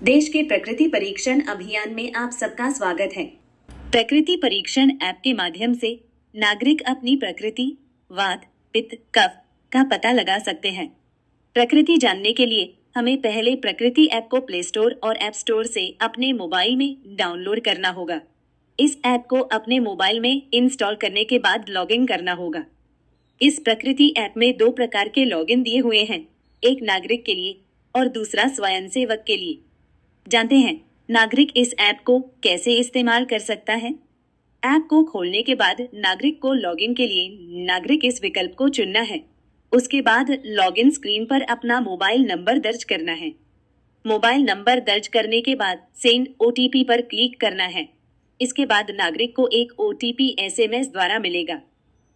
देश के प्रकृति परीक्षण अभियान में आप सबका स्वागत है। प्रकृति परीक्षण ऐप के माध्यम से नागरिक अपनी प्रकृति, वात, पित्त, कफ का पता लगा सकते हैं। प्रकृति जानने के लिए हमें पहले प्रकृति ऐप को प्ले स्टोर और ऐप स्टोर से अपने मोबाइल में डाउनलोड करना होगा। इस ऐप को अपने मोबाइल में इंस्टॉल करने के बाद लॉगिन करना होगा। इस प्रकृति ऐप में 2 प्रकार के लॉगिन दिए हुए हैं, एक नागरिक के लिए और दूसरा स्वयंसेवक के लिए। जानते हैं नागरिक इस ऐप को कैसे इस्तेमाल कर सकता है। ऐप को खोलने के बाद नागरिक को लॉगिन के लिए नागरिक इस विकल्प को चुनना है। उसके बाद लॉगिन स्क्रीन पर अपना मोबाइल नंबर दर्ज करना है। मोबाइल नंबर दर्ज करने के बाद सेंड ओटीपी पर क्लिक करना है। इसके बाद नागरिक को एक ओटीपी एसएमएस द्वारा मिलेगा।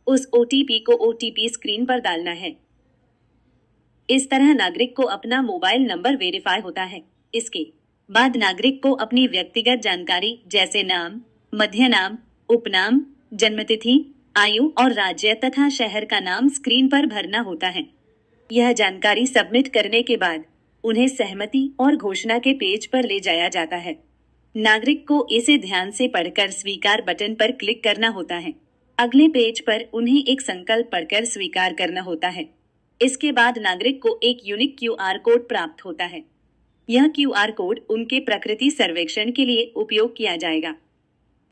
उस ओटीपी को ओटीपी स्क्रीन पर डालना है। इस तरह नागरिक को अपना मोबाइल नंबर वेरीफाई होता है। इसके बाद नागरिक को अपनी व्यक्तिगत जानकारी जैसे नाम, मध्य नाम, उपनाम, जन्मतिथि, आयु और राज्य तथा शहर का नाम स्क्रीन पर भरना होता है। यह जानकारी सबमिट करने के बाद उन्हें सहमति और घोषणा के पेज पर ले जाया जाता है। नागरिक को इसे ध्यान से पढ़कर स्वीकार बटन पर क्लिक करना होता है। अगले पेज पर उन्हें एक संकल्प पढ़कर स्वीकार करना होता है। इसके बाद नागरिक को एक यूनिक क्यूआर कोड प्राप्त होता है। यह क्यूआर कोड उनके प्रकृति सर्वेक्षण के लिए उपयोग किया जाएगा।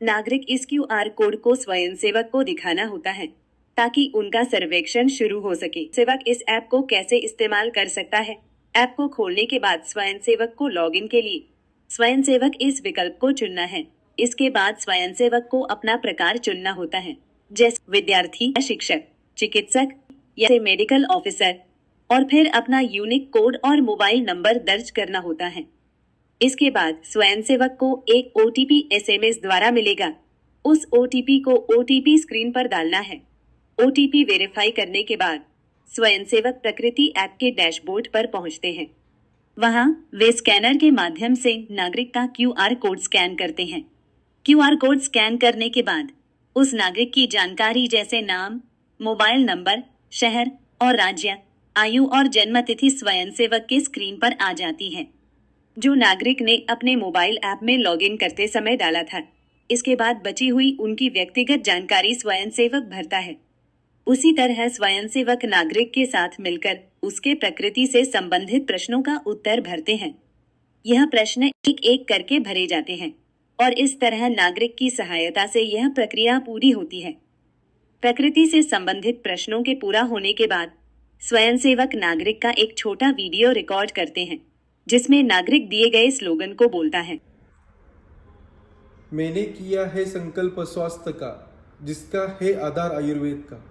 नागरिक इस क्यूआर कोड को स्वयंसेवक को दिखाना होता है ताकि उनका सर्वेक्षण शुरू हो सके। सेवक इस ऐप को कैसे इस्तेमाल कर सकता है? ऐप को खोलने के बाद स्वयंसेवक को लॉगिन के लिए स्वयंसेवक इस विकल्प को चुनना है। इसके बाद स्वयंसेवक को अपना प्रकार चुनना होता है, जैसे विद्यार्थी या शिक्षक, चिकित्सक या मेडिकल ऑफिसर, और फिर अपना यूनिक कोड और मोबाइल नंबर दर्ज करना होता है। इसके बाद स्वयंसेवक को एक ओटीपी एसएमएस द्वारा मिलेगा। उस ओटीपी को ओटीपी स्क्रीन पर डालना है। ओटीपी वेरीफाई करने के बाद स्वयंसेवक प्रकृति ऐप के डैशबोर्ड पर पहुंचते हैं। वहां वे स्कैनर के माध्यम से नागरिक का क्यूआर कोड स्कैन करते हैं। क्यूआर कोड स्कैन करने के बाद उस नागरिक की जानकारी जैसे नाम, मोबाइल नंबर, शहर और राज्य, आयु और जन्म तिथि स्वयंसेवक के स्क्रीन पर आ जाती है, जो नागरिक ने अपने मोबाइल ऐप में लॉगिन करते समय डाला था। इसके बाद बची हुई उनकी व्यक्तिगत जानकारी स्वयंसेवक भरता है। उसी तरह स्वयंसेवक नागरिक के साथ मिलकर उसके प्रकृति से संबंधित प्रश्नों का उत्तर भरते हैं। यह प्रश्न एक एक करके भरे जाते हैं और इस तरह नागरिक की सहायता से यह प्रक्रिया पूरी होती है। प्रकृति से संबंधित प्रश्नों के पूरा होने के बाद स्वयंसेवक नागरिक का एक छोटा वीडियो रिकॉर्ड करते हैं, जिसमें नागरिक दिए गए स्लोगन को बोलता है। मैंने किया है संकल्प स्वास्थ्य का, जिसका है आधार आयुर्वेद का।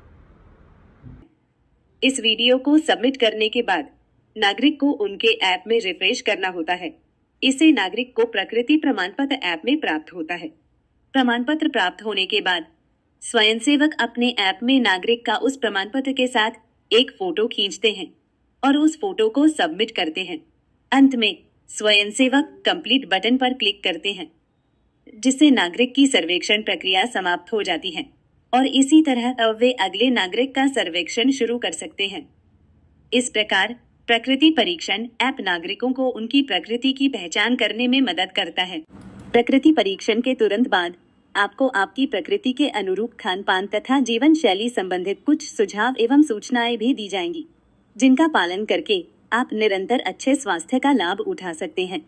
इस वीडियो को सबमिट करने के बाद नागरिक को उनके ऐप में रिफ्रेश करना होता है। इससे नागरिक को प्रकृति प्रमाण पत्र ऐप में प्राप्त होता है। प्रमाण पत्र प्राप्त होने के बाद स्वयंसेवक अपने ऐप में नागरिक का उस प्रमाण पत्र के साथ एक फोटो खींचते हैं और उस फोटो को सबमिट करते हैं। अंत में स्वयंसेवक कंप्लीट बटन पर क्लिक करते हैं, जिससे नागरिक की सर्वेक्षण प्रक्रिया समाप्त हो जाती है और इसी तरह अब वे अगले नागरिक का सर्वेक्षण शुरू कर सकते हैं। इस प्रकार प्रकृति परीक्षण ऐप नागरिकों को उनकी प्रकृति की पहचान करने में मदद करता है। प्रकृति परीक्षण के तुरंत बाद आपको आपकी प्रकृति के अनुरूप खान पान तथा जीवन शैली संबंधित कुछ सुझाव एवं सूचनाएं भी दी जाएंगी, जिनका पालन करके आप निरंतर अच्छे स्वास्थ्य का लाभ उठा सकते हैं।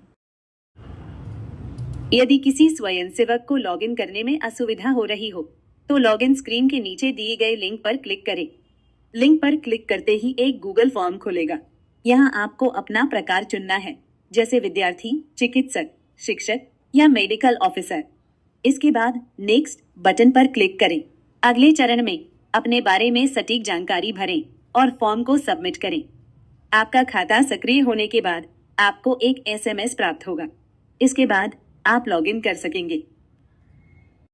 यदि किसी स्वयंसेवक को लॉगिन करने में असुविधा हो रही हो, तो लॉगिन स्क्रीन के नीचे दिए गए लिंक पर क्लिक करें। लिंक पर क्लिक करते ही एक गूगल फॉर्म खुलेगा। यहाँ आपको अपना प्रकार चुनना है, जैसे विद्यार्थी, चिकित्सक, शिक्षक या मेडिकल ऑफिसर। इसके बाद नेक्स्ट बटन पर क्लिक करें। अगले चरण में अपने बारे में सटीक जानकारी भरें और फॉर्म को सबमिट करें। आपका खाता सक्रिय होने के बाद आपको एक एसएमएस प्राप्त होगा। इसके बाद आप लॉगिन कर सकेंगे।